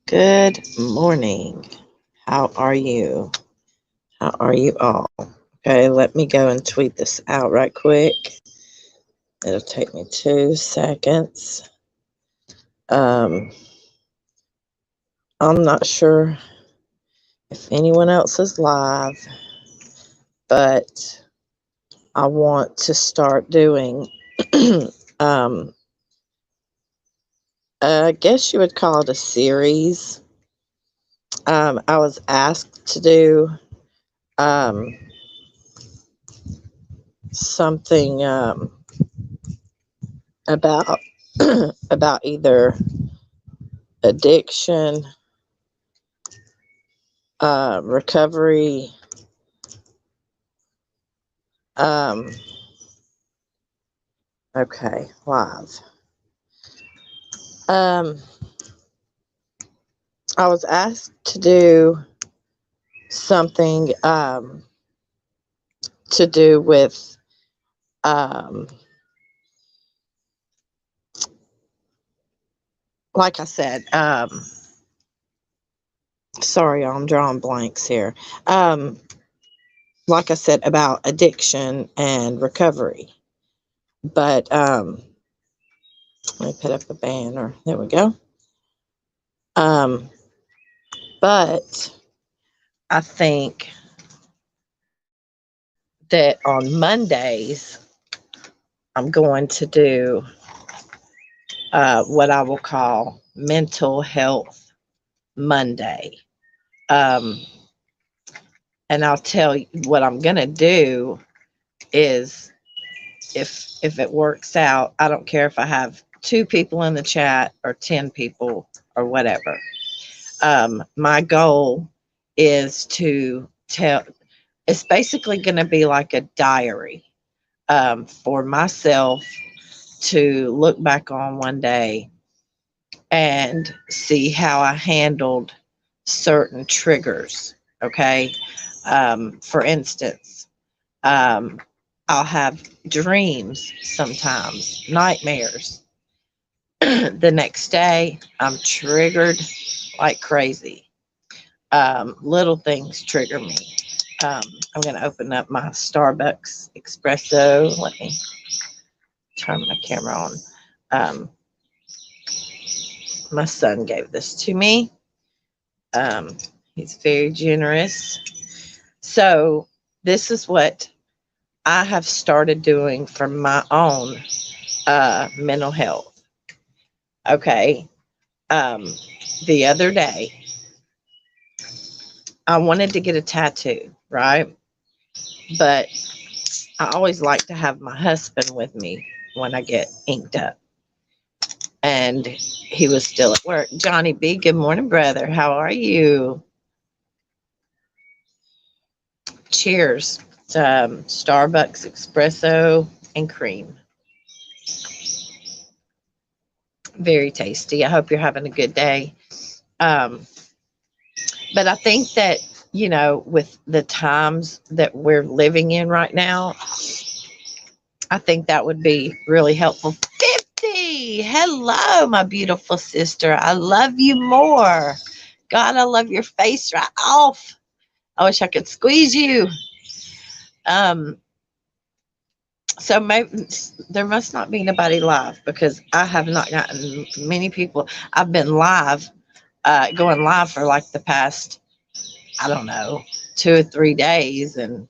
Good morning. How are you? How are you all? Okay, let me go and tweet this out right quick. It'll take me 2 seconds. Um, I'm not sure if anyone else is live, but I want to start doing, um, I guess you would call it a series. I was asked to do um, something about about either addiction, recovery, um, okay, live. Um, I was asked to do something to do with, um, like I said, sorry, I'm drawing blanks here. Um, like I said, about addiction and recovery. But let me put up a banner. There we go. Um, but I think that on Mondays, I'm going to do what I will call Mental Health Monday. Um, and I'll tell you what I'm going to do is if it works out, I don't care if I have 2 people in the chat or 10 people or whatever. My goal is to tell, it's basically going to be like a diary for myself to look back on one day and see how I handled certain triggers. Okay. For instance, um, I'll have dreams sometimes, nightmares. The next day, I'm triggered like crazy. Little things trigger me. Um, I'm going to open up my Starbucks espresso. Let me turn my camera on. Um, my son gave this to me. Um, he's very generous. So, this is what I have started doing for my own mental health. Okay. Um, the other day, I wanted to get a tattoo, right? But I always like to have my husband with me when I get inked up. And he was still at work. Johnny B, good morning, brother. How are you? Cheers. Starbucks espresso and cream. Very tasty. I hope you're having a good day. Um, but I think that, with the times that we're living in right now, I think that would be really helpful. 50. Hello, my beautiful sister. I love you more. God, I love your face right off. I wish I could squeeze you. Um, so maybe there must not be anybody live because I have not gotten many people. I've been live, going live for like the past, I don't know, 2 or 3 days. And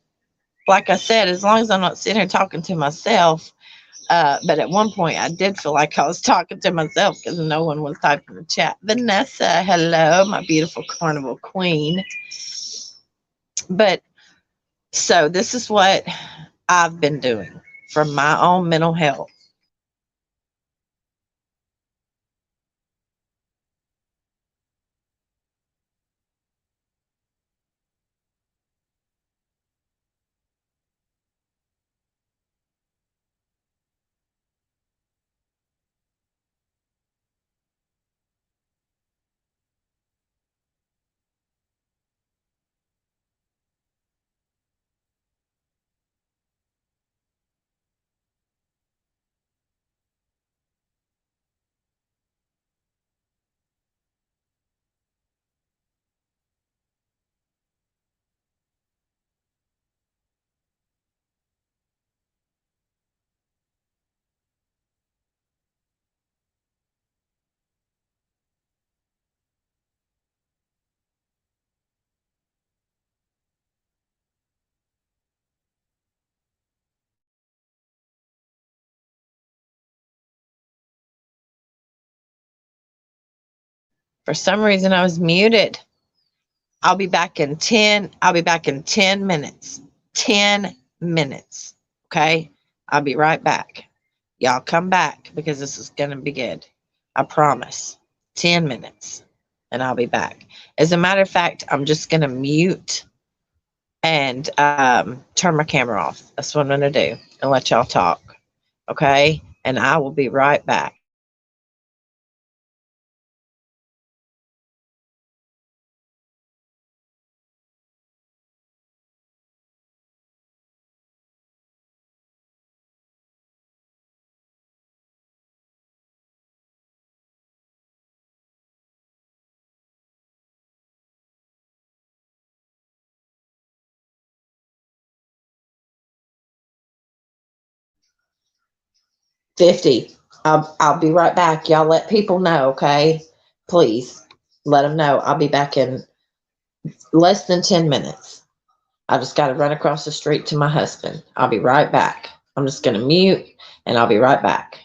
like I said, as long as I'm not sitting here talking to myself, but at one point I did feel like I was talking to myself because no one was typing in the chat. Vanessa, hello, my beautiful carnival queen. But so this is what I've been doing for my own mental health. For some reason, I was muted. I'll be back in 10 minutes. 10 minutes. Okay? I'll be right back. Y'all come back because this is going to be good. I promise. 10 minutes and I'll be back. As a matter of fact, I'm just going to mute and turn my camera off. That's what I'm going to do and let y'all talk. Okay? And I will be right back. $50. I'll be right back. Y'all let people know, okay? Please let them know. I'll be back in less than 10 minutes. I just got to run across the street to my husband. I'll be right back. I'm just going to mute and I'll be right back.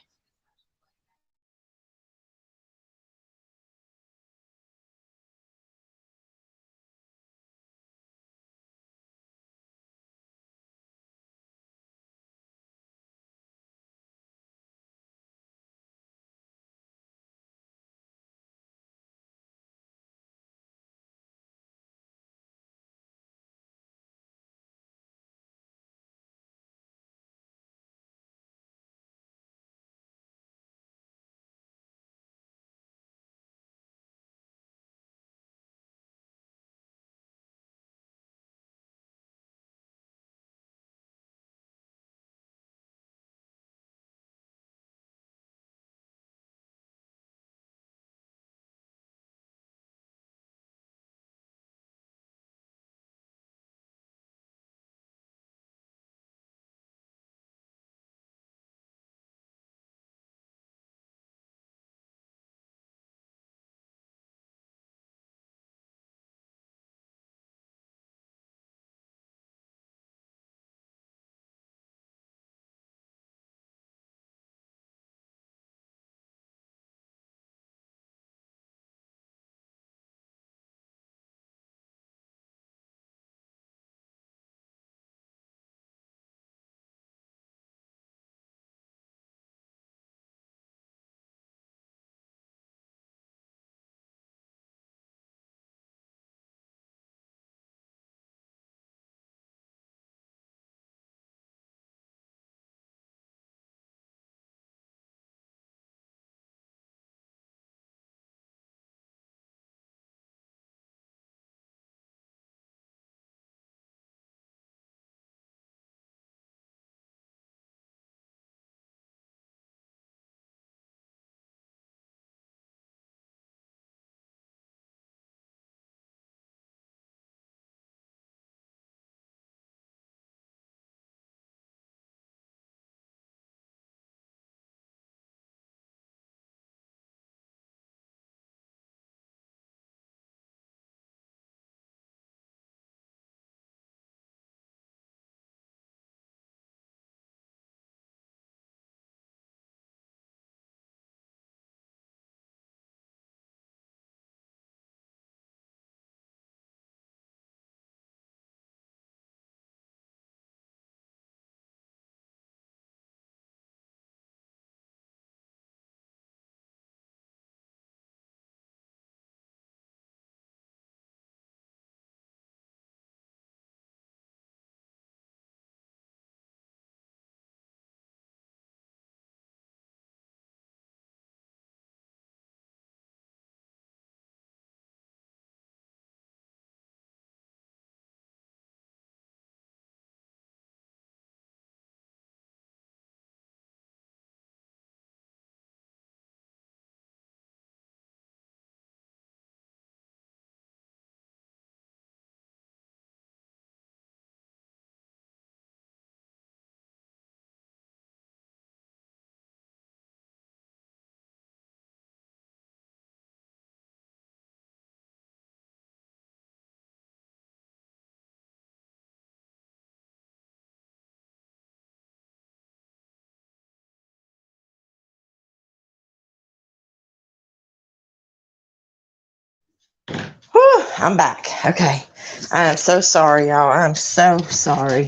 I'm back. Okay. I am so sorry, y'all. I'm so sorry.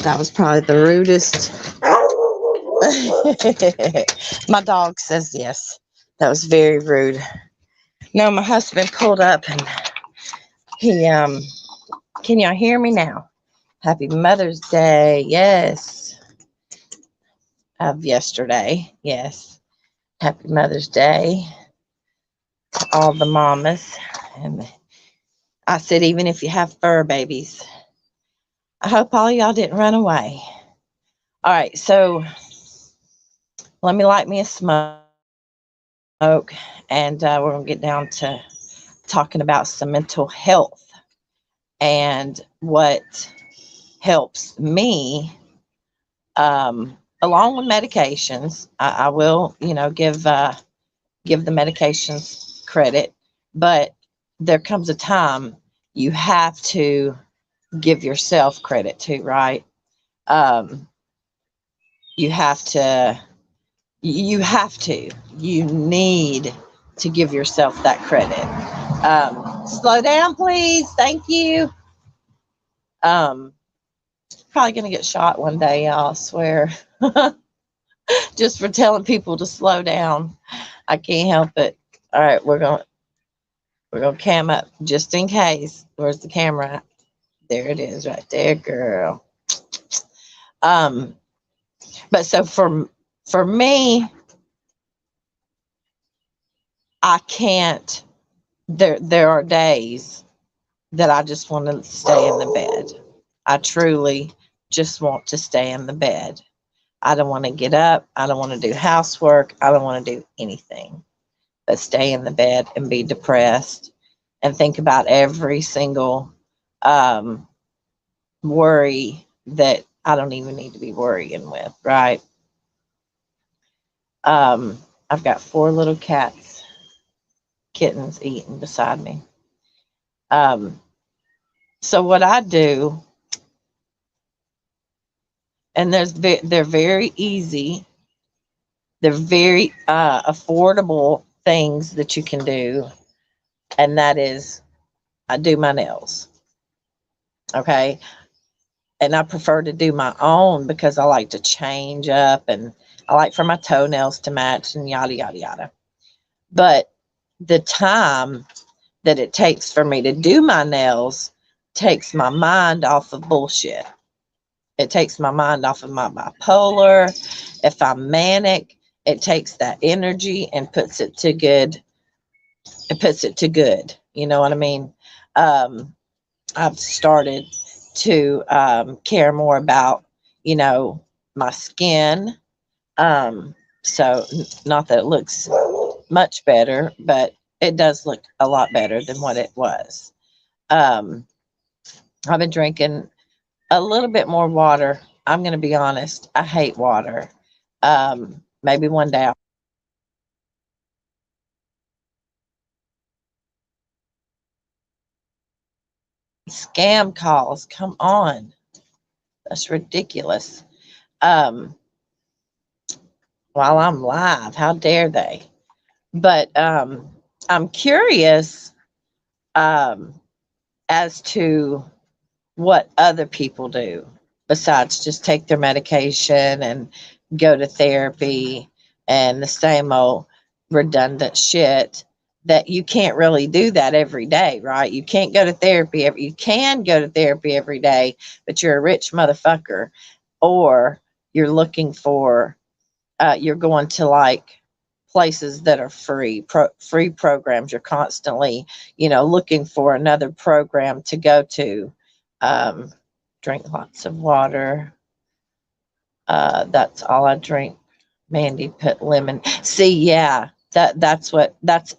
That was probably the rudest. My dog says yes. That was very rude. No, my husband pulled up and he can y'all hear me now? Happy Mother's Day. Yes. Of yesterday. Yes. Happy Mother's Day to all the mamas. And I said, even if you have fur babies, I hope all y'all didn't run away. All right, so let me light me a smoke, and we're going to get down to talking about some mental health and what helps me, along with medications. I will, give the medications credit, but there comes a time you have to give yourself credit too, right? Um, you have to you need to give yourself that credit. Slow down, please. Thank you. um Probably gonna get shot one day, y'all, I swear. Just for telling people to slow down. I can't help it. All right, we're gonna cam up just in case. Where's the camera? There it is, right there, girl. um but so for me, I can't. There are days that I just want to stay in the bed. I truly just want to stay in the bed. I don't want to get up. I don't want to do housework. I don't want to do anything but stay in the bed and be depressed and think about every single um, worry that I don't even need to be worrying with, right? I've got 4 little kittens eating beside me. So what I do, and they're very easy, they're very affordable things that you can do, and that is I do my nails. Okay. And I prefer to do my own because I like to change up, and I like for my toenails to match and yada, yada, yada. But the time that it takes for me to do my nails takes my mind off of bullshit. It takes my mind off of my bipolar. If I'm manic, it takes that energy and puts it to good. It puts it to good. You know what I mean? I've started to care more about, my skin. So not that it looks much better, but it does look a lot better than what it was. Um, I've been drinking a little bit more water. I'm going to be honest. I hate water. Maybe one day I'll scam calls. Come on. That's ridiculous. Um, while I'm live, how dare they? But I'm curious um, as to what other people do besides just take their medication and go to therapy and the same old redundant shit that you can't really do that every day, right? You can't go to therapy you can go to therapy every day, but you're a rich motherfucker, or you're looking for you're going to like places that are free programs. You're constantly, looking for another program to go to. um, Drink lots of water. That's all I drink. Mandy put lemon. See, yeah, that's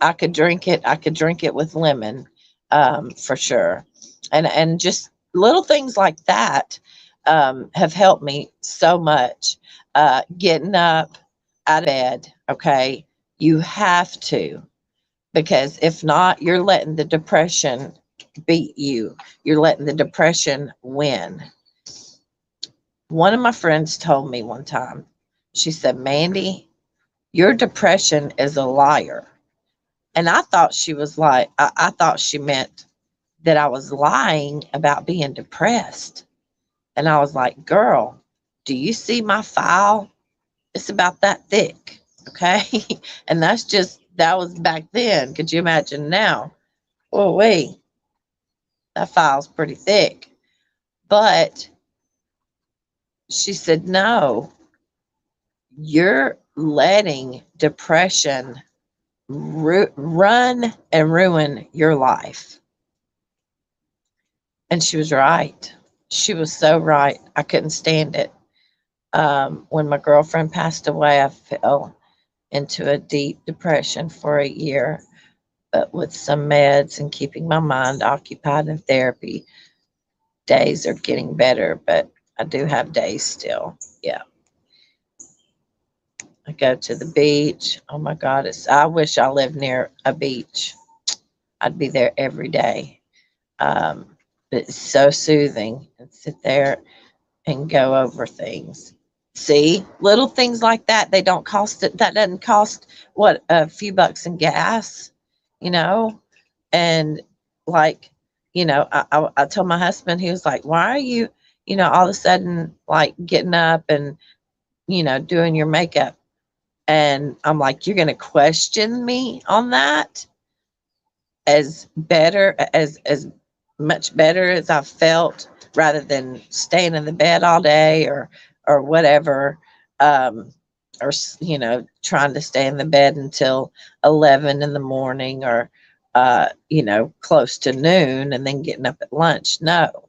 I could drink it. I could drink it with lemon, for sure. And just little things like that have helped me so much. Getting up out of bed, okay? You have to, because if not, you're letting the depression beat you. You're letting the depression win. One of my friends told me one time, she said, Mandy, your depression is a liar. And I thought she was like, I thought she meant that I was lying about being depressed. And I was like, girl, do you see my file? It's about that thick. Okay. And that was back then. Could you imagine now? Oh, wait, that file's pretty thick. But she said, no, you're letting depression run and ruin your life. And she was right. She was so right. I couldn't stand it. When my girlfriend passed away, I fell into a deep depression for a year. But with some meds and keeping my mind occupied in therapy, days are getting better, but I do have days still. Yeah. I go to the beach. Oh my God, I wish I lived near a beach. I'd be there every day. But it's so soothing and sit there and go over things. See, little things like that, they don't cost it. That doesn't cost what, a few bucks in gas, you know? And like, I told my husband, he was like, why are you, all of a sudden like getting up and, doing your makeup? And I'm like, you're going to question me on that? As much better as I've felt, rather than staying in the bed all day, or whatever, um or trying to stay in the bed until 11 in the morning, or close to noon, and then getting up at lunch. No,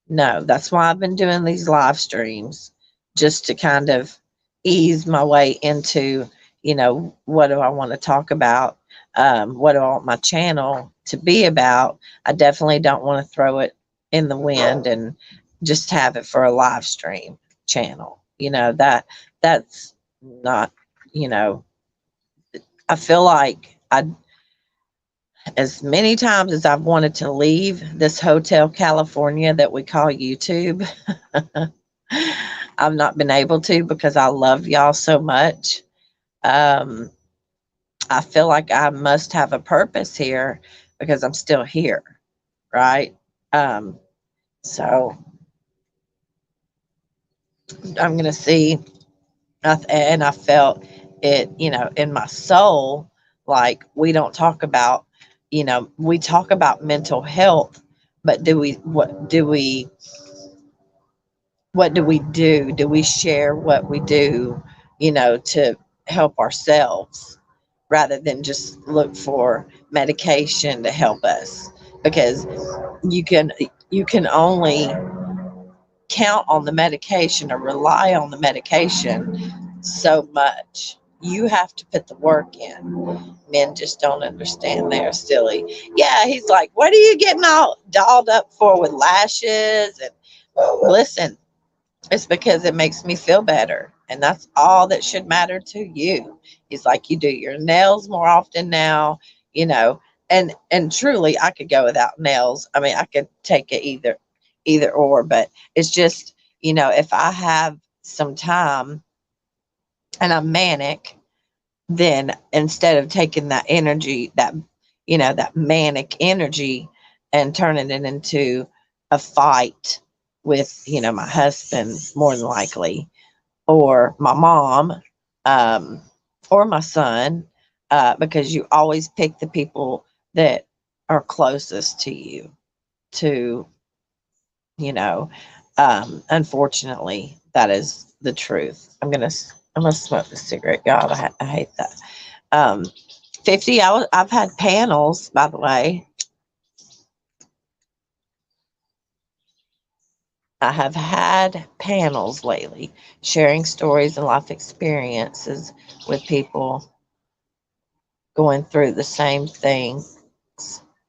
no, that's why I've been doing these live streams, just to kind of ease my way into, what do I want to talk about? What do I want my channel to be about? I definitely don't want to throw it in the wind and just have it for a live stream channel. That's not, you know, I feel like as many times as I've wanted to leave this Hotel California that we call YouTube, I've not been able to, because I love y'all so much. Um, I feel like I must have a purpose here, because I'm still here, right? Um, so I'm going to see, and I felt it, in my soul, like we don't talk about, we talk about mental health, but what do we do? Do we share what we do, to help ourselves, rather than just look for medication to help us? Because you can you can only count on the medication or rely on the medication so much. You have to put the work in. Men just don't understand. They're silly. Yeah, he's like, what are you getting all dolled up for with lashes? And listen, it's because it makes me feel better. And that's all that should matter to you. He's like, you do your nails more often now, you know, and truly I could go without nails. I mean, I could take it either or, but it's just, if I have some time and I'm manic, then instead of taking that energy, that manic energy, and turning it into a fight with, my husband, more than likely, or my mom, um, or my son, because you always pick the people that are closest to you to, you know, unfortunately, that is the truth. I'm gonna smoke the cigarette, God. I hate that. Um, 50. I've had panels, by the way. I have had panels lately, sharing stories and life experiences with people going through the same thing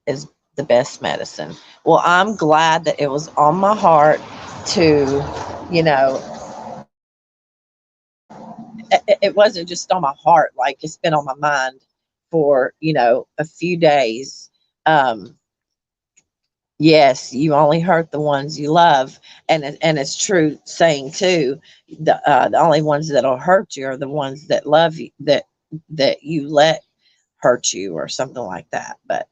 is the best medicine. Well, I'm glad that it was on my heart to, you know, it wasn't just on my heart, like it's been on my mind for, a few days. Um, yes, you only hurt the ones you love, and it's true saying too. The only ones that'll hurt you are the ones that love you, that you let hurt you or something like that. But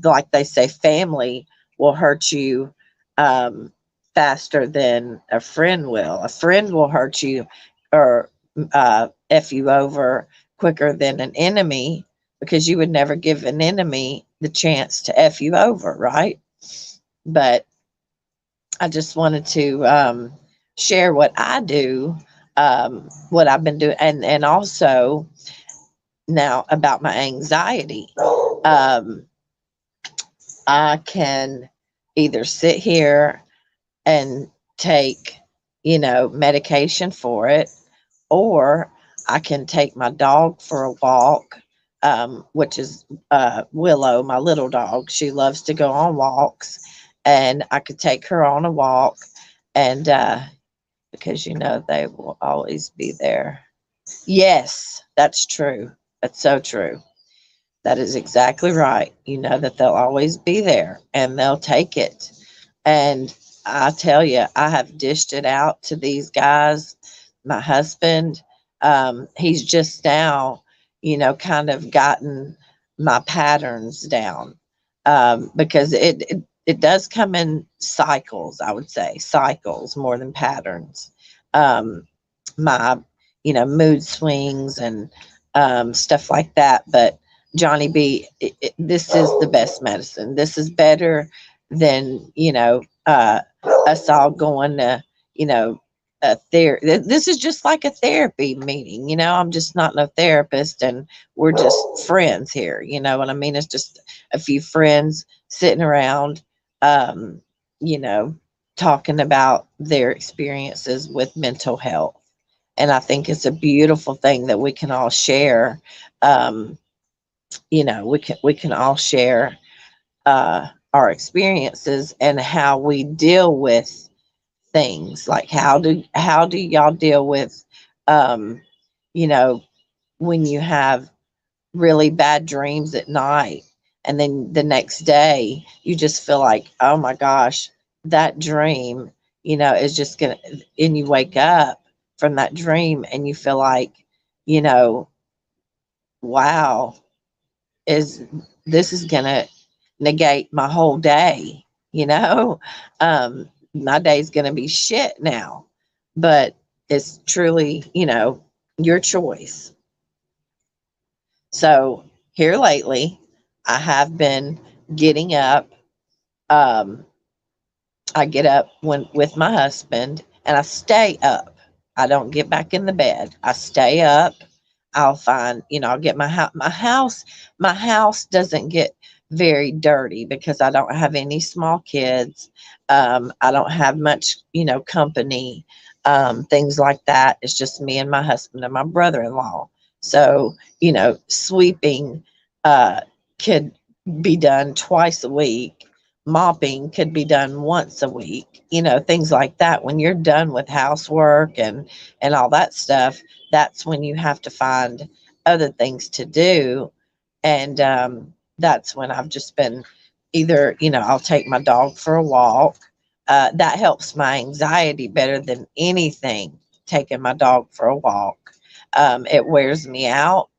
like they say, family will hurt you um, faster than a friend will. A friend will hurt you or F you over quicker than an enemy, because you would never give an enemy the chance to F you over, right? But I just wanted to share what I do, what I've been doing, and also now about my anxiety. Um, I can either sit here and take, medication for it, or I can take my dog for a walk, which is Willow, my little dog. She loves to go on walks, and I could take her on a walk, and because they will always be there. Yes, that's true. That's so true. That is exactly right. You know that they'll always be there and they'll take it. And I tell you, I have dished it out to these guys. My husband, he's just now, kind of gotten my patterns down, because it does come in cycles, I would say, cycles more than patterns. Um, my, mood swings and stuff like that. But Johnny B, this is the best medicine. This is better than, us all going to, you know, this is just like a therapy meeting. I'm just not no therapist, and we're just friends here. You know what I mean? It's just a few friends sitting around, um, you know, talking about their experiences with mental health. And I think it's a beautiful thing that we can all share. Um, we can all share our experiences and how we deal with things. Like how do y'all deal with um, you know when you have really bad dreams at night, and then the next day you just feel like, oh my gosh, that dream, is just gonna, and you wake up from that dream and you feel like, you know wow, is this is gonna negate my whole day, you know? My day's gonna be shit now. But it's truly, your choice. So here lately, I have been getting up. Um, I get up when with my husband and I stay up. I don't get back in the bed. I stay up. I'll find, I'll get my house doesn't get very dirty because I don't have any small kids. I don't have much, company, things like that. It's just me and my husband and my brother-in-law. So, sweeping uh, could be done twice a week. Mopping could be done once a week, things like that. When you're done with housework and all that stuff, that's when you have to find other things to do. And that's when I've just been either, I'll take my dog for a walk. That helps my anxiety better than anything, taking my dog for a walk. It wears me out.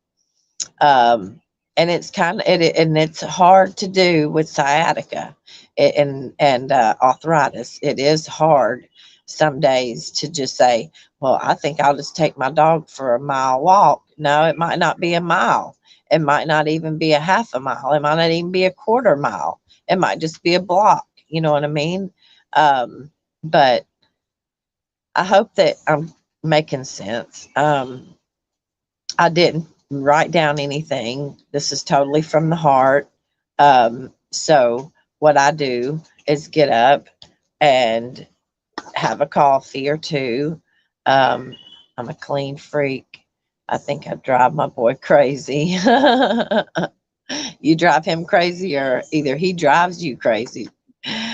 um, and it's and it's hard to do with sciatica and arthritis. It is hard some days to just say, well, I think I'll just take my dog for a mile walk. No, it might not be a mile. It might not even be a half a mile. It might not even be a quarter mile. It might just be a block. You know what I mean? But I hope that I'm making sense. I didn't write down anything. This is totally from the heart. So what I do is get up and have a coffee or two. Um, I'm a clean freak. I think I drive my boy crazy. You drive him crazy, or either he drives you crazy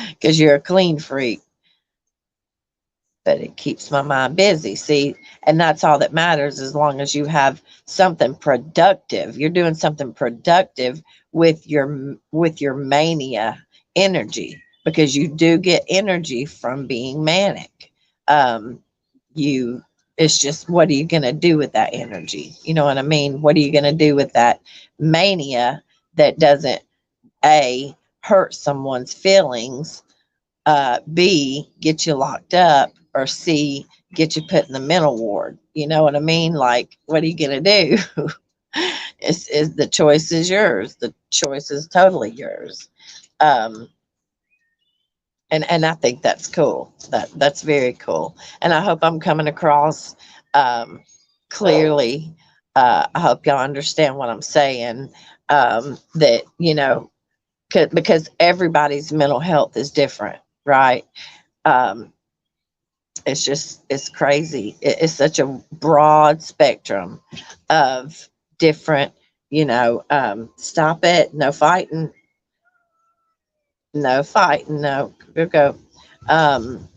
because you're a clean freak. But it keeps my mind busy. See, and that's all that matters, as long as you have something productive. You're doing something productive with your mania energy, because you do get energy from being manic. Um, you It's just, what are you going to do with that energy? You know what I mean? What are you going to do with that mania that doesn't, A, hurt someone's feelings, B, get you locked up, or C, get you put in the mental ward? You know what I mean? Like, what are you going to do? Is the choice is yours. The choice is totally yours. Um, and I think that's cool. That's very cool. And I hope I'm coming across um, clearly. I hope y'all understand what I'm saying. That, because everybody's mental health is different, right? Um, it's crazy. It's such a broad spectrum of different. Stop it! No fighting! No fighting! No, go. Um,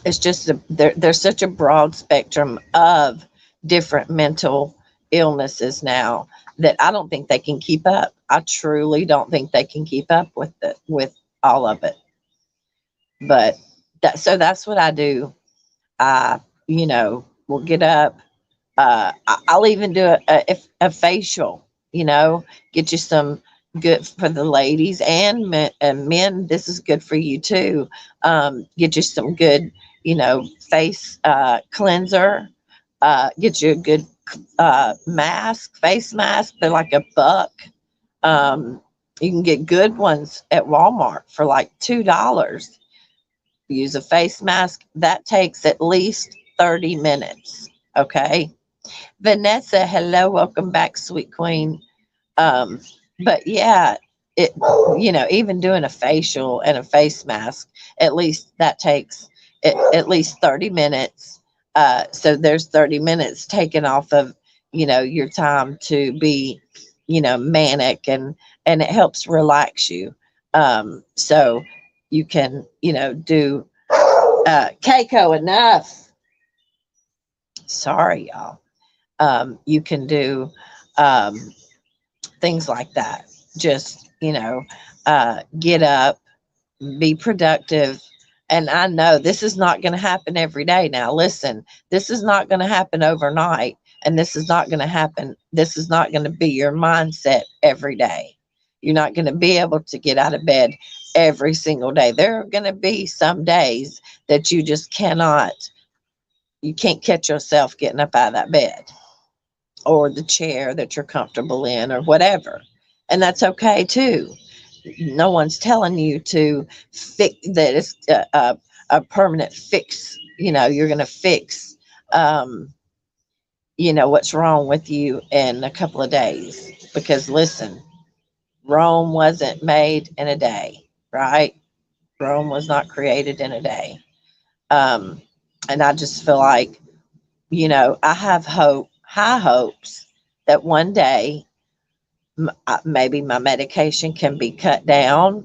it's just there's such a broad spectrum of different mental illnesses now that I don't think they can keep up. I truly don't think they can keep up with all of it. But that's what I do. I will get up. I'll even do a facial. Get you some good for the ladies and men. This is good for you too. Get you some good, face cleanser. Get you a good face mask. They're like $1. Um, you can get good ones at Walmart for like $2. Use a face mask. That takes at least 30 minutes. Okay. Vanessa, hello, welcome back, sweet queen. Um, but yeah, it even doing a facial and a face mask, at least that takes at least 30 minutes. So there's 30 minutes taken off of your time to be manic, and it helps relax you. So you can do Keiko, enough. Sorry, y'all. You can do um, things like that. Just, get up, be productive. And I know this is not going to happen every day. Now, listen, this is not going to happen overnight. And this is not going to happen. This is not going to be your mindset every day. You're not going to be able to get out of bed every single day. There are going to be some days that you can't catch yourself getting up out of that bed or the chair that you're comfortable in or whatever. And that's okay too. No one's telling you to fix that. It's a permanent fix. You're going to fix, um, what's wrong with you in a couple of days. Because listen, Rome wasn't made in a day, right? Rome was not created in a day. Um, and I just feel like, I have high hopes that one day maybe my medication can be cut down.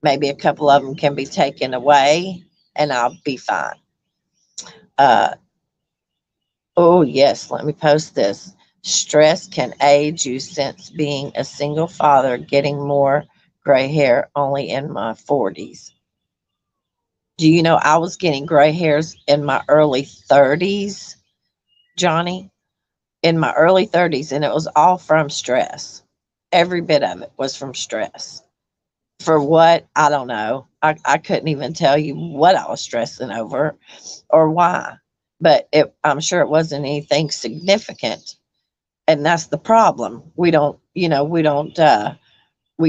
Maybe a couple of them can be taken away, and I'll be fine. Uh, oh, yes, let me post this. Stress can age you since being a single father, getting more gray hair only in my 40s. Do you know I was getting gray hairs in my early 30s, Johnny? In my early 30s, and it was all from stress. Every bit of it was from stress. For what? I don't know. I couldn't even tell you what I was stressing over or why. But I'm sure it wasn't anything significant. And that's the problem. We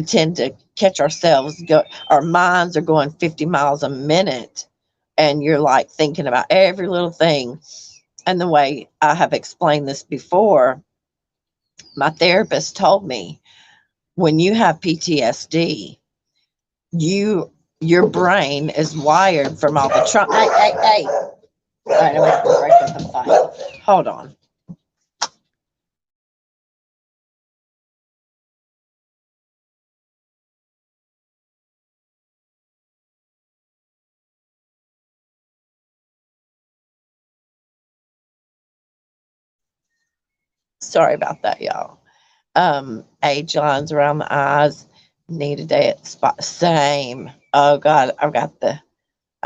tend to catch ourselves our minds are going 50 miles a minute, and you're like thinking about every little thing. And the way I have explained this before, my therapist told me, when you have PTSD, your brain is wired from all the trauma. Hey. All right, I'm gonna have to break up and fight. Hold on. Sorry about that, y'all. Age lines around the eyes, need a day at the spot. Same. Oh God,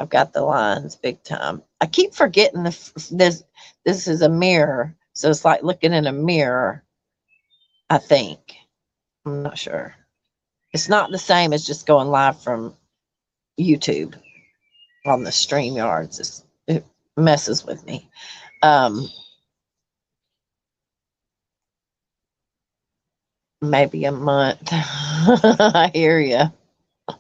I've got the lines big time. I keep forgetting this is a mirror, so it's like looking in a mirror. I think I'm not sure. It's not the same as just going live from YouTube on the StreamYards. It messes with me. Maybe a month. I hear you.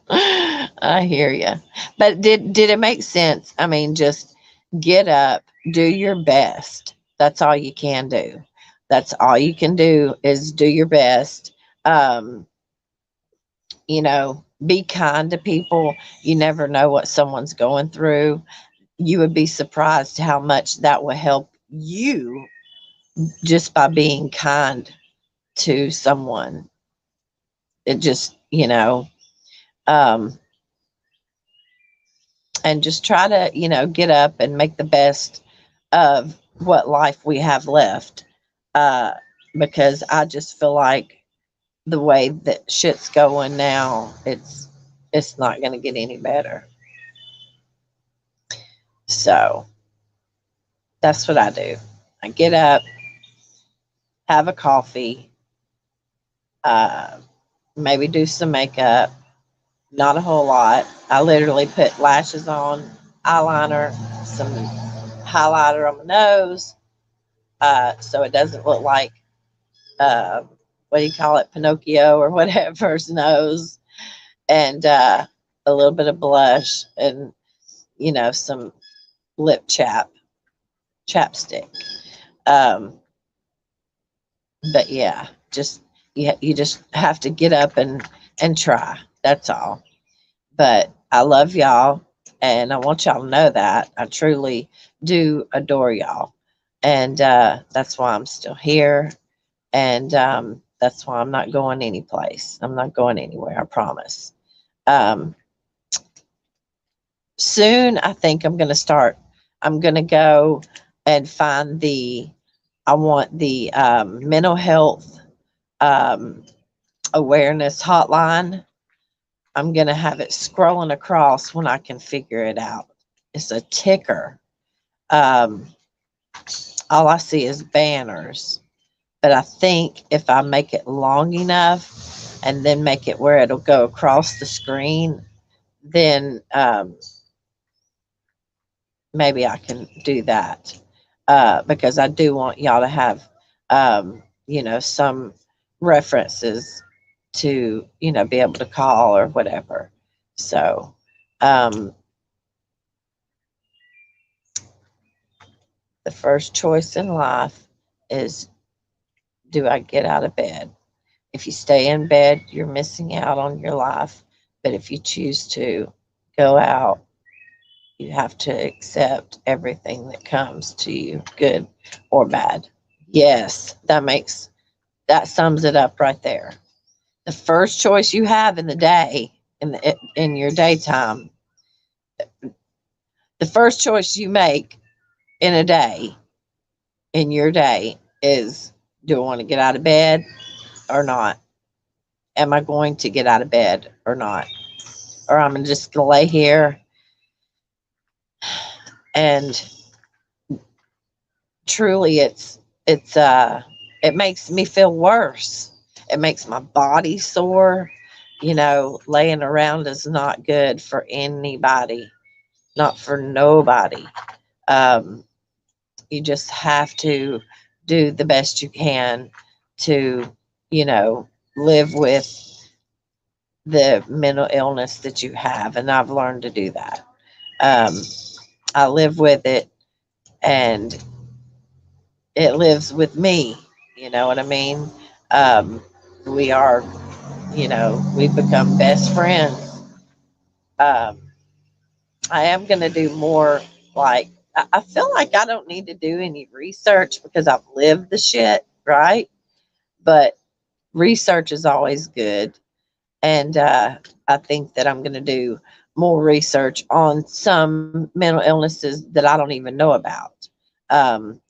I hear you. But did it make sense? I mean, just get up, do your best. That's all you can do. That's all you can do is do your best. Um, be kind to people. You never know what someone's going through. You would be surprised how much that will help you just by being kind to someone. It just, um, and just try to, get up and make the best of what life we have left. Uh, because I just feel like the way that shit's going now, it's not going to get any better. So that's what I do. I get up, have a coffee, uh, maybe do some makeup, not a whole lot. I literally put lashes on, eyeliner, some highlighter on my nose, so it doesn't look like, uh, what do you call it, Pinocchio or whatever's nose, and a little bit of blush, and some lip chapstick. Um, but yeah, just you just have to get up and try. That's all. But I love y'all, and I want y'all to know that I truly do adore y'all, and that's why I'm still here, and that's why I'm not going anyplace. I'm not going anywhere. I promise. Um, Soon, I think I'm going to start. I'm going to go and find the. I want the mental health um, awareness hotline. I'm going to have it scrolling across when I can figure it out. It's a ticker. Um, all I see is banners. But I think if I make it long enough and then make it where it'll go across the screen, then maybe I can do that. Because I do want y'all to have, some references to, be able to call or whatever. So, um, the first choice in life is, do I get out of bed? If you stay in bed, you're missing out on your life. But if you choose to go out, you have to accept everything that comes to you, good or bad. Yes, that sums it up right there. The first choice you have in the day, in your daytime, the first choice you make in a day, in your day, is, do I want to get out of bed or not? Am I going to get out of bed or not? Or I'm just going to lay here, and truly it makes me feel worse. It makes my body sore. Laying around is not good for anybody, not for nobody. Um, you just have to do the best you can to, live with the mental illness that you have. And I've learned to do that. Um, I live with it, and it lives with me. You know what I mean? Um, we are, we've become best friends. Um, I am going to do more, like, I feel like I don't need to do any research because I've lived the shit, right? But research is always good. And I think that I'm going to do more research on some mental illnesses that I don't even know about.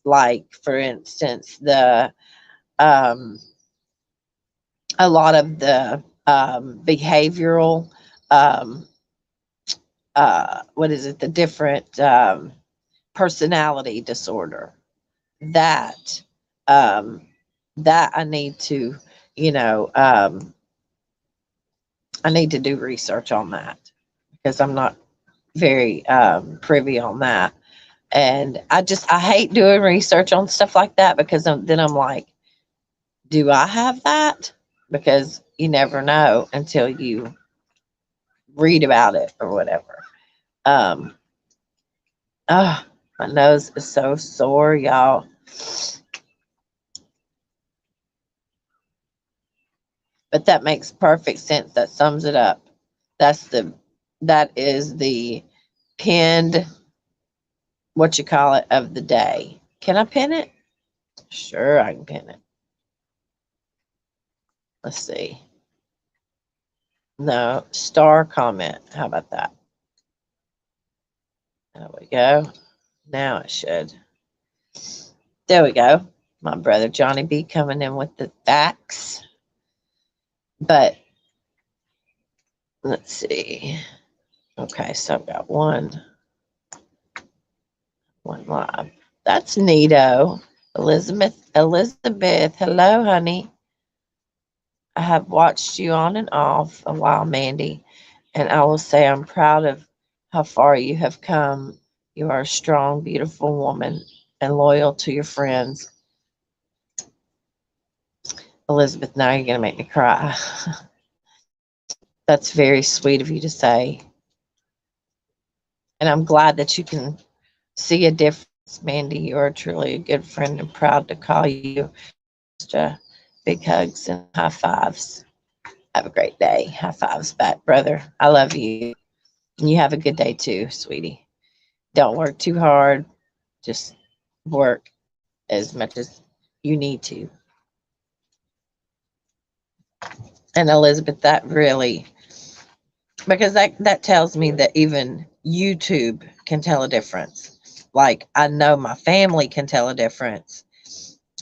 Like, for instance, um, a lot of the behavioral um, what is it? The different personality disorder. That um, that I need to, you know, I need to do research on that because I'm not very privy on that. And I hate doing research on stuff like that because then I'm like, do I have that? Because you never know until you read about it or whatever. Um, oh, my nose is so sore, y'all. But that makes perfect sense. That sums it up. That's the that is the pinned, what you call it, of the day. Can I pin it? Sure, I can pin it. Let's see. No, star comment. How about that? There we go. Now it should. There we go. My brother Johnny B coming in with the facts. But let's see. Okay, so I've got one live. That's neato. Elizabeth, hello, honey. I have watched you on and off a while, Mandy, and I will say I'm proud of how far you have come. You are a strong, beautiful woman and loyal to your friends. Elizabeth, now you're going to make me cry. That's very sweet of you to say. And I'm glad that you can see a difference, Mandy. You are truly a good friend and proud to call you. Just big hugs and high fives. Have a great day. High fives back, brother. I love you. And you have a good day too, sweetie. Don't work too hard. Just work as much as you need to. And Elizabeth, that really, because that tells me that even YouTube can tell a difference. Like I know my family can tell a difference.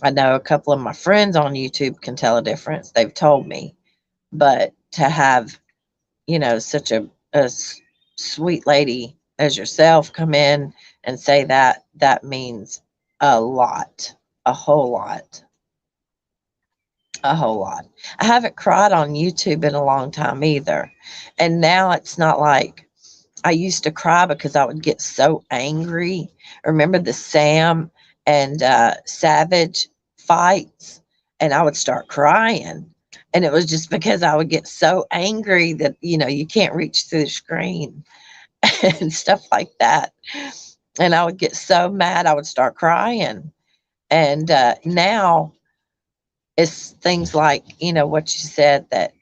I know a couple of my friends on YouTube can tell a difference. They've told me. But to have, such a sweet lady as yourself come in and say that, that means a lot, a whole lot, a whole lot. I haven't cried on YouTube in a long time either. And now it's not like I used to cry because I would get so angry. Remember the Sam and Savage fights? And I would start crying. And it was just because I would get so angry that, you can't reach through the screen and stuff like that. And I would get so mad, I would start crying. And now it's things like, what you said that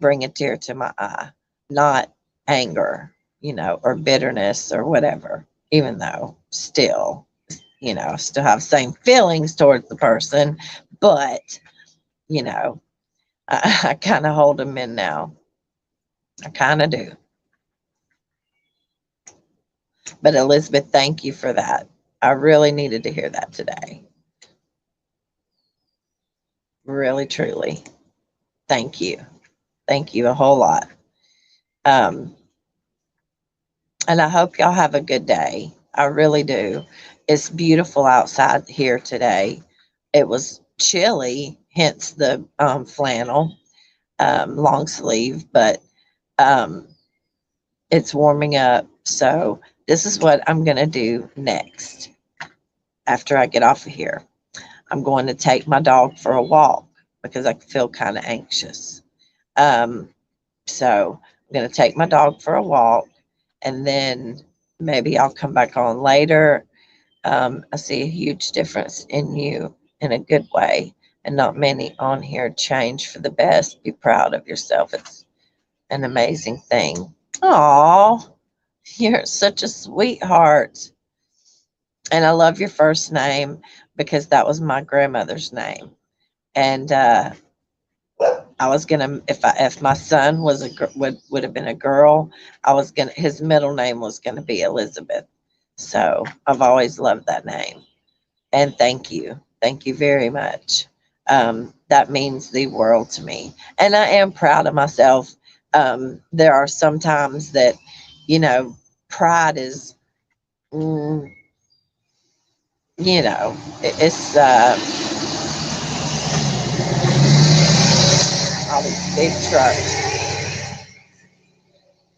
bring a tear to my eye, not anger, or bitterness or whatever, even though still, still have same feelings towards the person, but, I kind of hold them in now. I kind of do. But Elizabeth, thank you for that. I really needed to hear that today. Really, truly. Thank you. Thank you a whole lot. Um, and I hope y'all have a good day. I really do. It's beautiful outside here today. It was chilly, hence the flannel long sleeve, but um, it's warming up. So this is what I'm going to do next after I get off of here. I'm going to take my dog for a walk because I feel kind of anxious. Um, so I'm going to take my dog for a walk and then maybe I'll come back on later. I see a huge difference in you in a good way, and not many on here change for the best. Be proud of yourself. It's an amazing thing. Oh, you're such a sweetheart. And I love your first name because that was my grandmother's name. And I was gonna, if my son was would have been a girl, I was gonna, his middle name was gonna be Elizabeth. So I've always loved that name. And thank you very much. That means the world to me, and I am proud of myself. There are some times that you know, pride is, mm, you know, it's all these big trucks.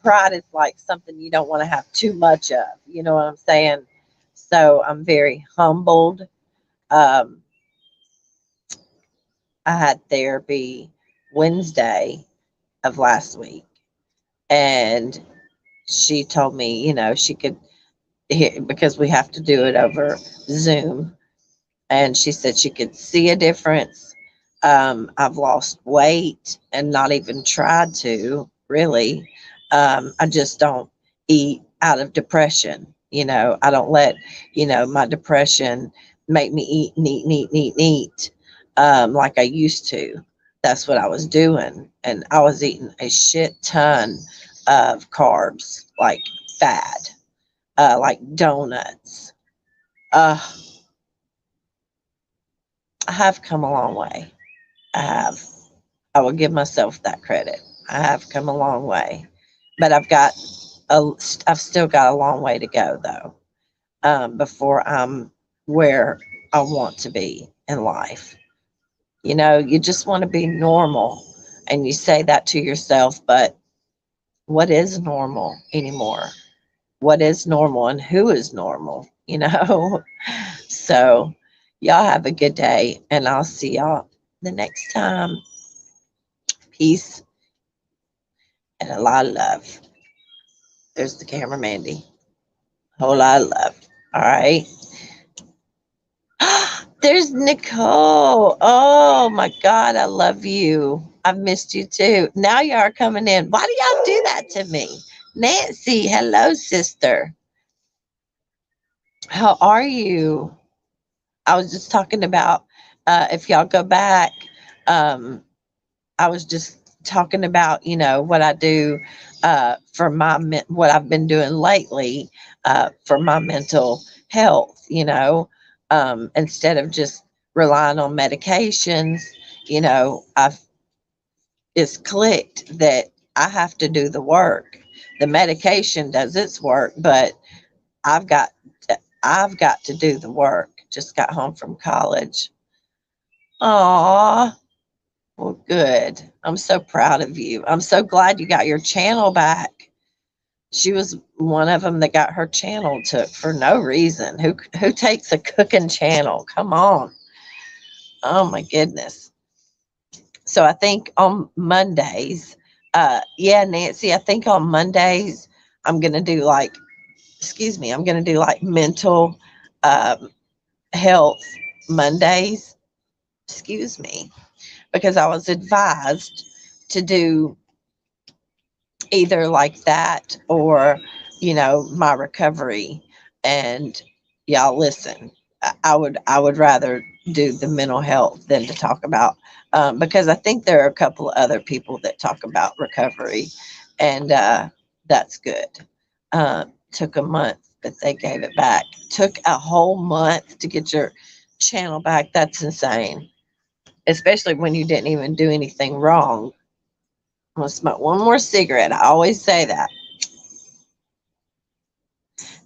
Pride is like something you don't want to have too much of. You know what I'm saying? So I'm very humbled. Um, I had therapy Wednesday of last week, and she told me, you know, she could hear, because we have to do it over Zoom, and she said she could see a difference. I've lost weight and not even tried to really. I just don't eat out of depression. You know, I don't let, you know, my depression make me eat, neat, neat, neat, neat, like I used to. That's what I was doing. And I was eating a shit ton of carbs, like fat, like donuts. Uh, I have come a long way. I have. I will give myself that credit. I have come a long way, but a, I've still got a long way to go though, before I'm where I want to be in life. You know, you just want to be normal, and you say that to yourself, but what is normal anymore? What is normal and who is normal? You know? So, y'all have a good day, and I'll see y'all the next time. Peace and a lot of love. There's the camera, Mandy. A whole lot of love. All right. There's Nicole. Oh my God, I love you. I've missed you too. Now you are coming in. Why do y'all do that to me? Nancy, hello, sister. How are you? I was just talking about, if y'all go back, um, I was just talking about, you know, what I do, for what I've been doing lately, for my mental health, you know, instead of just relying on medications, you know, it's clicked that I have to do the work. The medication does its work, but I've got I've got to do the work. Just got home from college. Aw, well, good. I'm so proud of you. I'm so glad you got your channel back. She was one of them that got her channel took for no reason. Who takes a cooking channel? Come on. Oh my goodness. So I think on Mondays, yeah, Nancy, I think on Mondays I'm gonna do like, excuse me, I'm gonna do like mental, um, health Mondays. Excuse me, because I was advised to do either like that or, you know, my recovery. And y'all listen, I would rather do the mental health than to talk about, because I think there are a couple of other people that talk about recovery, and that's good. Took a month, but they gave it back. Took a whole month to get your channel back. That's insane, especially when you didn't even do anything wrong. I'm gonna smoke one more cigarette. I always say that.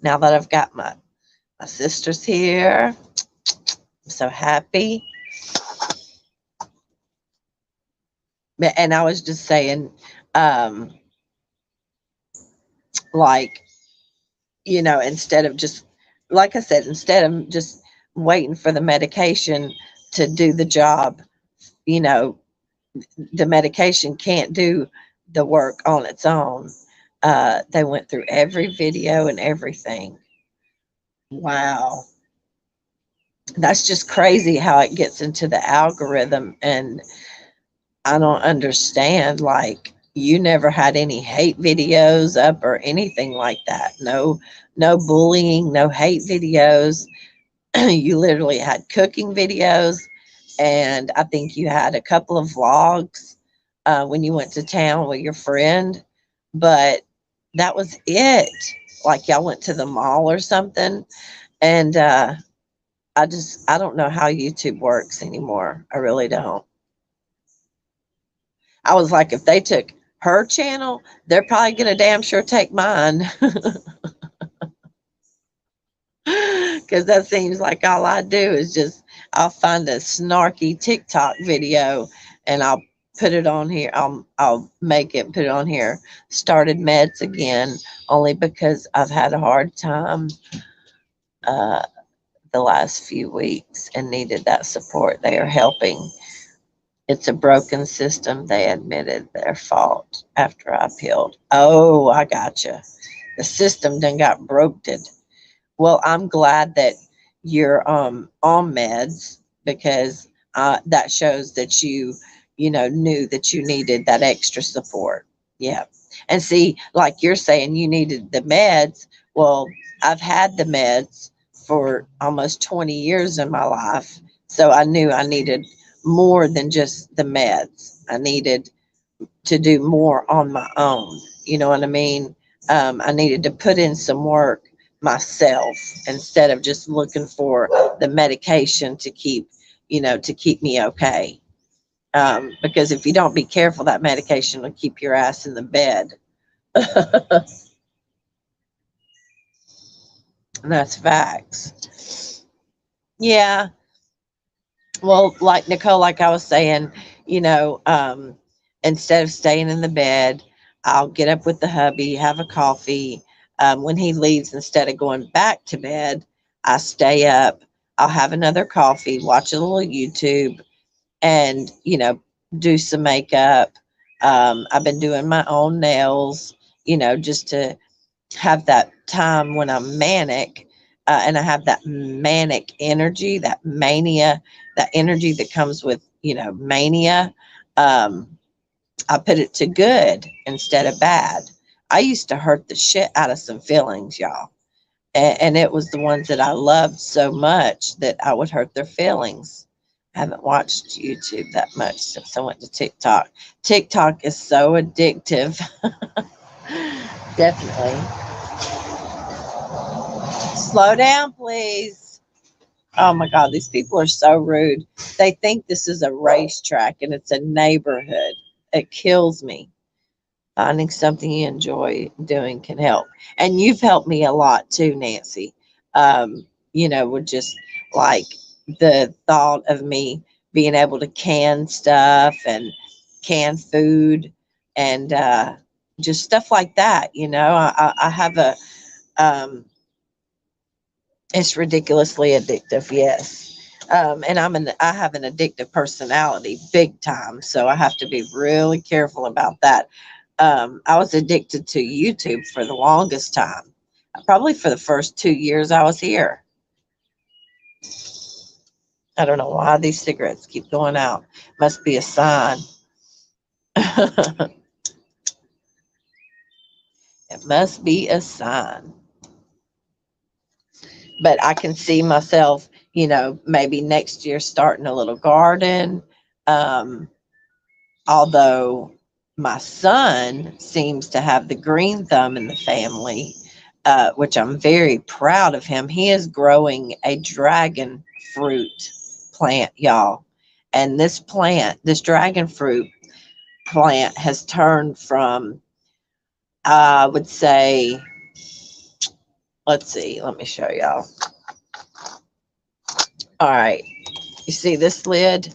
Now that I've got my sisters here, I'm so happy. And I was just saying, um, like, you know, instead of just, like I said, instead of just waiting for the medication to do the job, you know, the medication can't do the work on its own. They went through every video and everything. Wow. That's just crazy how it gets into the algorithm. And I don't understand. Like, you never had any hate videos up or anything like that. No, no bullying, no hate videos. You literally had cooking videos, and I think you had a couple of vlogs, when you went to town with your friend, but that was it. Like, y'all went to the mall or something, and I don't know how YouTube works anymore. I really don't. I was like, if they took her channel, they're probably going to damn sure take mine. Because that seems like all I do is just, I'll find a snarky TikTok video and I'll put it on here. I'll make it, put it on here. Started meds again, only because I've had a hard time uh, the last few weeks and needed that support. They are helping. It's a broken system. They admitted their fault after I appealed. Oh, I gotcha. The system done got broke. Well, I'm glad that you're on meds, because that shows that you know, knew that you needed that extra support. Yeah. And see, like you're saying, you needed the meds. Well, I've had the meds for almost 20 years in my life. So I knew I needed more than just the meds. I needed to do more on my own. You know what I mean? I needed to put in some work myself instead of just looking for the medication to keep, you know, to keep me okay. Because if you don't be careful, that medication will keep your ass in the bed. And that's facts. Yeah. Well, like Nicole, like I was saying, you know, instead of staying in the bed, I'll get up with the hubby, have a coffee. When he leaves, instead of going back to bed, I stay up. I'll have another coffee, watch a little YouTube, and, you know, do some makeup. I've been doing my own nails, you know, just to have that time when I'm manic, and I have that manic energy, that mania, that energy that comes with, you know, mania. Um, I put it to good instead of bad. I used to hurt the shit out of some feelings, y'all. And it was the ones that I loved so much that I would hurt their feelings. I haven't watched YouTube that much since I went to TikTok. TikTok is so addictive. Definitely. Slow down, please. Oh my God, these people are so rude. They think this is a racetrack and it's a neighborhood. It kills me. Finding something you enjoy doing can help. And you've helped me a lot too, Nancy. You know, with just like the thought of me being able to can stuff and can food and just stuff like that. You know, I have a, um, it's ridiculously addictive, yes. And I have an addictive personality, big time. So I have to be really careful about that. I was addicted to YouTube for the longest time, probably for the first 2 years I was here. I don't know why these cigarettes keep going out. Must be a sign. It must be a sign. But I can see myself, you know, maybe next year starting a little garden. Um, Although my son seems to have the green thumb in the family, which I'm very proud of him. He is growing a dragon fruit plant, y'all. And this plant, this dragon fruit plant, has turned from, I would say, let's see, let me show y'all. All right. You see this lid?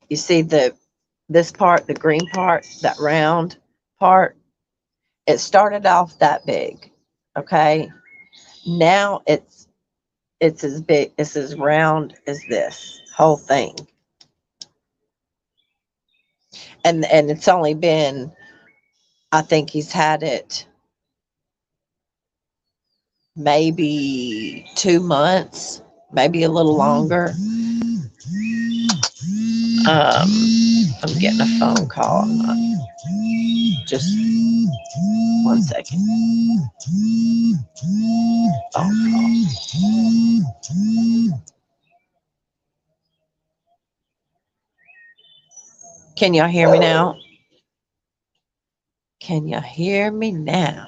You see this part, the green part, that round part? It started off that big. Okay. Now it's as big, it's as round as this whole thing. And it's only been, I think he's had it maybe 2 months, maybe a little longer. I'm getting a phone call. I'm not, just 1 second. Phone call. Can y'all hear me now? Can y'all hear me now?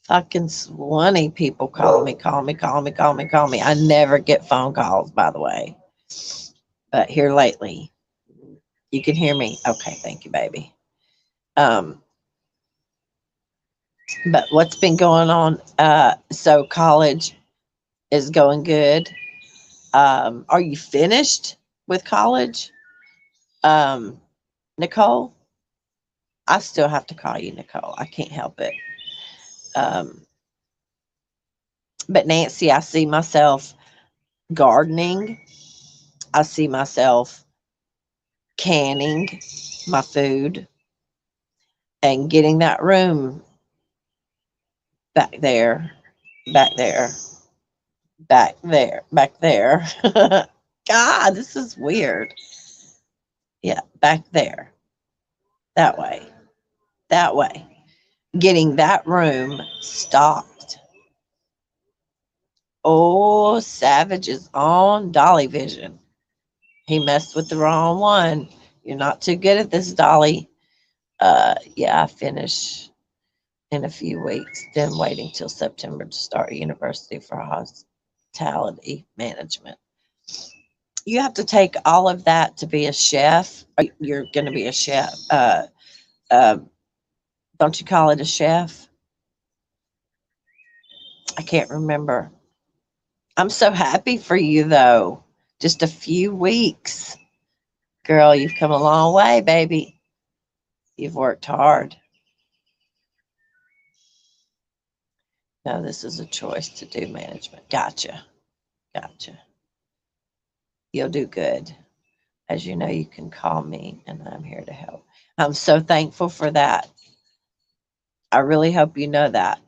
Fucking 20 people call me. I never get phone calls, by the way. But here lately, You can hear me? Okay, thank you, baby. Um, but what's been going on? So college is going good. Are you finished with college? Um, Nicole? I still have to call you Nicole. I can't help it. Um, but Nancy, I see myself gardening. I see myself canning my food and getting that room back there, back there, back there, back there. God, this is weird. Yeah, back there. That way. That way. Getting that room stocked. Oh, Savage is on Dolly Vision. He messed with the wrong one. You're not too good at this, Dolly. Yeah, I finish in a few weeks, then waiting till September to start university for hospitality management. You have to take all of that to be a chef. You're going to be a chef. Uh, don't you call it a chef? I can't remember. I'm so happy for you, though. Just a few weeks. Girl, you've come a long way, baby. You've worked hard. No, this is a choice to do management. Gotcha. Gotcha. You'll do good. As you know, you can call me and I'm here to help. I'm so thankful for that. I really hope you know that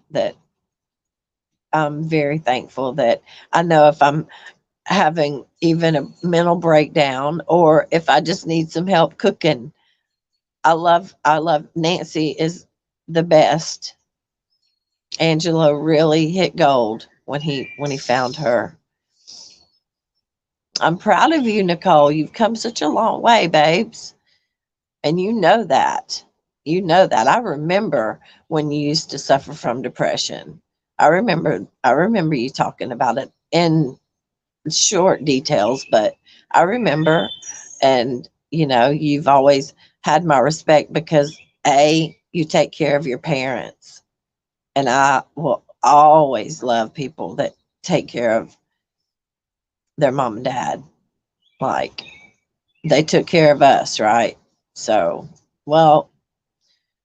I'm very thankful that I know if I'm having even a mental breakdown or if I just need some help cooking. I love Nancy is the best. Angelo really hit gold when he found her. I'm proud of you, Nicole. You've come such a long way, babes. And you know that. You know that. I remember when you used to suffer from depression. I remember you talking about it in short details, but I remember, and you've always had my respect because you take care of your parents, and I will always love people that take care of their mom and dad. Like they took care of us, right? So, well,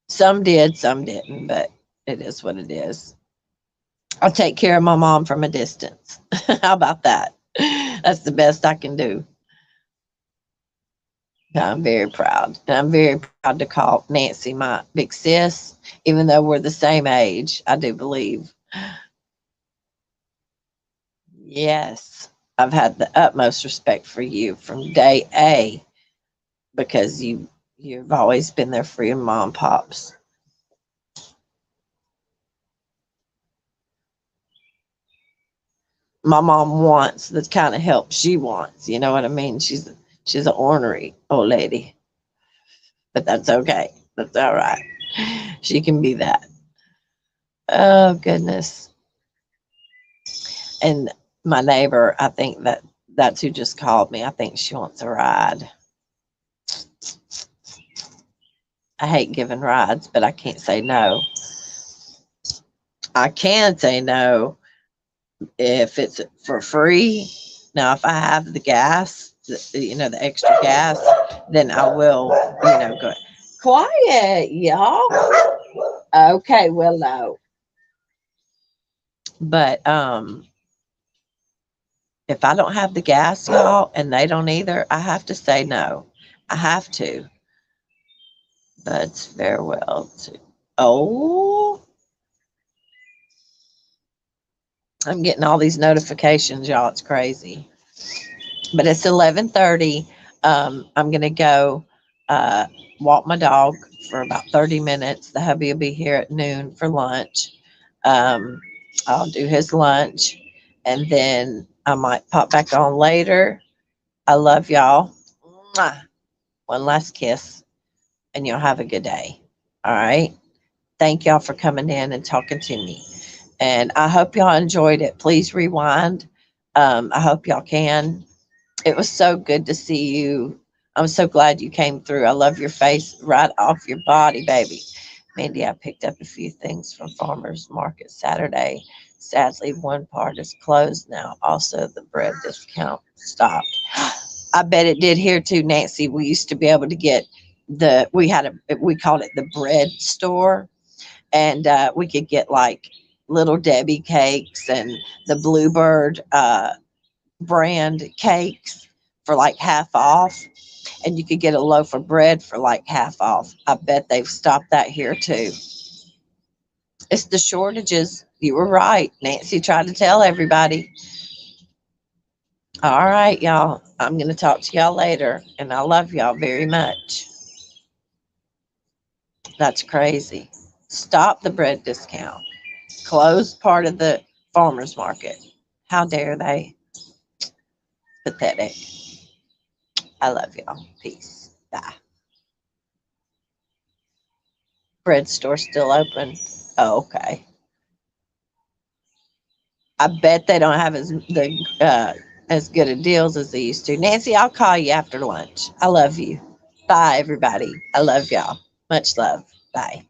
some did, some didn't, but it is what it is. I'll take care of my mom from a distance. How about that? That's the best I can do. I'm very proud. And I'm very proud to call Nancy my big sis, even though we're the same age, I do believe. Yes, I've had the utmost respect for you from day A because you've always been there for your mom pops. My mom wants the kind of help she wants. You know what I mean? She's an ornery old lady, but that's okay. That's all right. She can be that. Oh goodness. And my neighbor, I think that's who just called me. I think she wants a ride. I hate giving rides, but I can't say no. I can say no if it's for free. Now, if I have the gas, the extra gas, then I will, go. Quiet, y'all. Okay, Willow. But if I don't have the gas, y'all, and they don't either, I have to say no. I have to. But farewell to. Oh, I'm getting all these notifications, y'all. It's crazy. But it's 11:30. I'm gonna go uh, walk my dog for about 30 minutes. The hubby will be here at noon for lunch. Um, I'll do his lunch, and then I might pop back on later. I love y'all. Mwah. One last kiss, and y'all have a good day. All right. Thank y'all for coming in and talking to me. And I hope y'all enjoyed it. Please rewind. I hope y'all can. It was so good to see you, I'm so glad you came through. I love your face right off your body, baby. Mandy, I picked up a few things from Farmers Market Saturday. Sadly, one part is closed now. Also, the bread discount stopped. I bet it did here too, Nancy. We used to be able to get we called it the bread store, and we could get like Little Debbie cakes and the Bluebird brand cakes for like half off, and you could get a loaf of bread for like half off. I bet they've stopped that here too. It's the shortages. You were right. Nancy tried to tell everybody. All right, y'all. I'm going to talk to y'all later, and I love y'all very much. That's crazy. Stop the bread discount. Close part of the farmers market. How dare they? Pathetic. I love y'all. Peace. Bye. Bread store still open. Oh, okay. I bet they don't have as good of deals as they used to. Nancy, I'll call you after lunch. I love you. Bye, everybody. I love y'all. Much love. Bye.